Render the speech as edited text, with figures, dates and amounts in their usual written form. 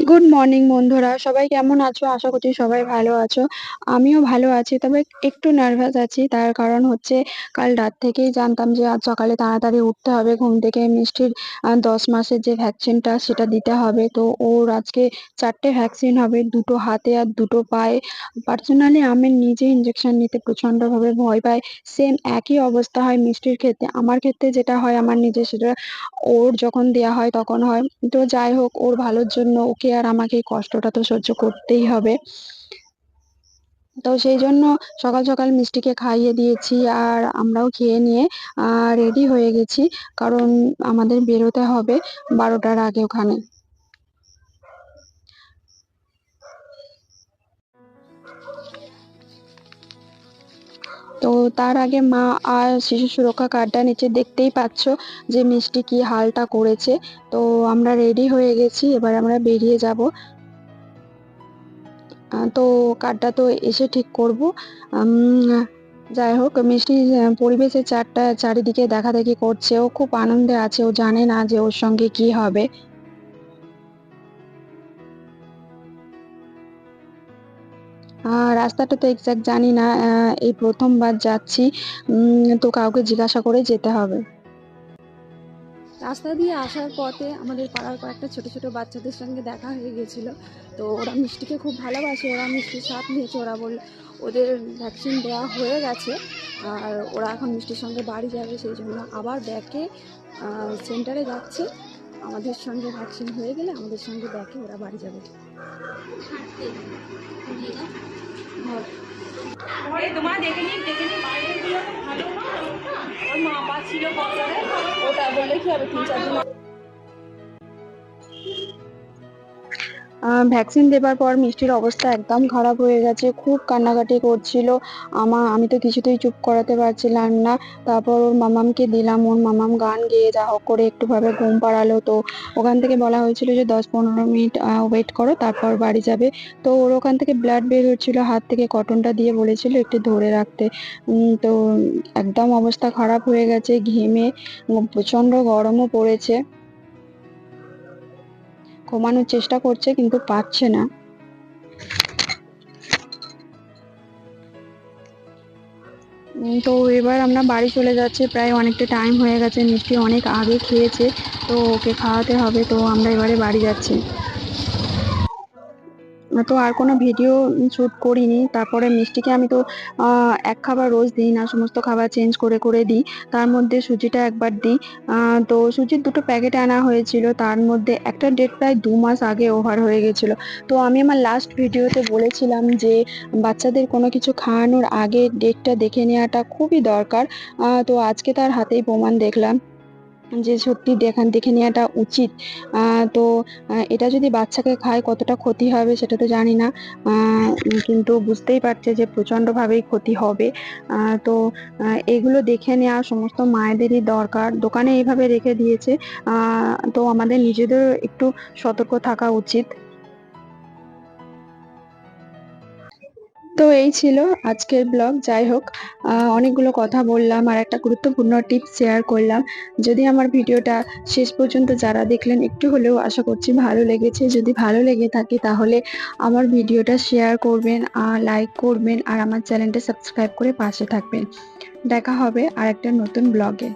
Good morning বন্ধুরা, সবাই কেমন আছো? আশা করছি সবাই ভালো আছো। আমিও ভালো আছি, তবে একটু নার্ভাস আছি। তার কারণ হচ্ছে কাল রাত থেকেই জানতাম যে আজ সকালে তাড়াতাড়ি উঠতে হবে ঘুম থেকে। মিষ্টির 10 মাসের যে ভ্যাকসিনটা সেটা দিতে হবে। তো ওর আজকে 4টে ভ্যাকসিন হবে, 2টো হাতে আর 2টো পায়ে। পার্সোনালি আমি নিজে ইনজেকশন নিতে প্রচন্ডভাবে ভয় পাই। সেম একই অবস্থা হয় মিষ্টির ক্ষেত্রে। আমার ক্ষেত্রে যেটা হয় আমার নিজের, সেটা ওর যখন দেয়া হয় তখন হয়। তো যাই হোক, ওর ভালোর জন্য ওকে আর আমাকে এই কষ্টটা তো সহ্য করতেই হবে। তো সেই জন্য সকাল সকাল মিষ্টিকে খাইয়ে দিয়েছি আর আমরাও খেয়ে নিয়ে রেডি হয়ে গেছি, কারণ আমাদের বেরোতে হবে 12টার আগে ওখানে। তো তার আগে মা আর শিশু সুরক্ষা কার্ডটা নিচে দেখতেই পাচ্ছ যে মিষ্টি কি হালটা করেছে। তো আমরা রেডি হয়ে গেছি, এবার আমরা বেরিয়ে যাব। তো কার্ডটা তো এসে ঠিক করব। যাই হোক, মিষ্টি পরিবেশের চারিদিকে দেখাদেখি করছে। ও খুব আনন্দে আছে, ও জানে না যে ওর সঙ্গে কি হবে। রাস্তাটা তো এক্সাক্ট জানি না, এই প্রথমবার যাচ্ছি। তো কাউকে জিজ্ঞাসা করে যেতে হবে। রাস্তা দিয়ে আসার পথে আমাদের পাড়ার কয়েকটা ছোট ছোট বাচ্চাদের সঙ্গে দেখা হয়ে গেছিল। তো ওরা মিষ্টিকে খুব ভালোবাসে, ওরা মিষ্টির স্বাদ নিয়েছে। ওরা ওদের ভ্যাকসিন দেওয়া হয়ে গেছে আর ওরা এখন মিষ্টির সঙ্গে বাড়ি যাবে, সেই জন্য আবার ব্যাকে সেন্টারে যাচ্ছে। আমাদের সঙ্গে ভ্যাকসিন হয়ে গেলে আমাদের সঙ্গে ব্যাকে ওরা বাড়ি যাবে। তোমার দেখে নি বাইরের গুলো তো ভালো না, ওর মা বাবা ছিল বছরে, ওটা বললে কি হবে 3-4 দিন। ভ্যাকসিন দেবার পর মিষ্টির অবস্থা একদম খারাপ হয়ে গেছে, খুব কান্নাকাটি করছিল। আমি তো কিছুতেই চুপ করাতে পারছিলাম না। তারপর ওর মামামকে দিলাম, ওর মামাম গান গেয়ে যা হোক করে একটুভাবে ঘুম পাড়ালো। তো ওখান থেকে বলা হয়েছিল যে 10-15 মিনিট ওয়েট করো, তারপর বাড়ি যাবে। তো ওর ওখান থেকে ব্লাড বের হচ্ছিল, হাত থেকে কটনটা দিয়ে বলেছিল একটু ধরে রাখতে। তো একদম অবস্থা খারাপ হয়ে গেছে, ঘেমে প্রচন্ড গরমও পড়েছে। ঘুমানোর চেষ্টা করছে কিন্তু পারছে না। তো এবার আমরা বাড়ি চলে যাচ্ছি, প্রায় অনেকটা টাইম হয়ে গেছে। মিষ্টি অনেক আগে খেয়েছে, তো ওকে খাওয়াতে হবে। তো আমরা এবারে বাড়ি যাচ্ছি। তো আর কোনো ভিডিও শ্যুট করিনি। তারপরে মিষ্টিকে আমি তো এক খাবার রোজ দিই না, সমস্ত খাবার চেঞ্জ করে করে দিই। তার মধ্যে সুজিটা একবার দিই। তো সুজির 2টো প্যাকেট আনা হয়েছিল, তার মধ্যে একটা ডেট প্রায় 2 মাস আগে ওভার হয়ে গেছিলো। তো আমি আমার লাস্ট ভিডিওতে বলেছিলাম যে বাচ্চাদের কোনো কিছু খাওয়ানোর আগে ডেটটা দেখে নেওয়াটা খুবই দরকার। তো আজকে তার হাতেই প্রমাণ দেখলাম যে সত্যি দেখে নেওয়াটা উচিত। তো এটা যদি বাচ্চাকে খায় কতটা ক্ষতি হবে সেটা তো জানি না, কিন্তু বুঝতেই পারছে যে প্রচণ্ডভাবেই ক্ষতি হবে। তো এগুলো দেখে নেওয়া সমস্ত মায়েদেরই দরকার। দোকানে এইভাবে রেখে দিয়েছে, তো আমাদের নিজেদের একটু সতর্ক থাকা উচিত। তো এই ছিল আজকের ব্লগ। যাই হোক, অনেকগুলো কথা বললাম আর একটা গুরুত্বপূর্ণ টিপস শেয়ার করলাম। যদি আমার ভিডিওটা শেষ পর্যন্ত যারা দেখলেন, একটু হলেও আশা করছি ভালো লেগেছে। যদি ভালো লেগে থাকে তাহলে আমার ভিডিওটা শেয়ার করবেন, লাইক করবেন আর আমার চ্যানেলটা সাবস্ক্রাইব করে পাশে থাকবেন। দেখা হবে আর একটা নতুন ব্লগে।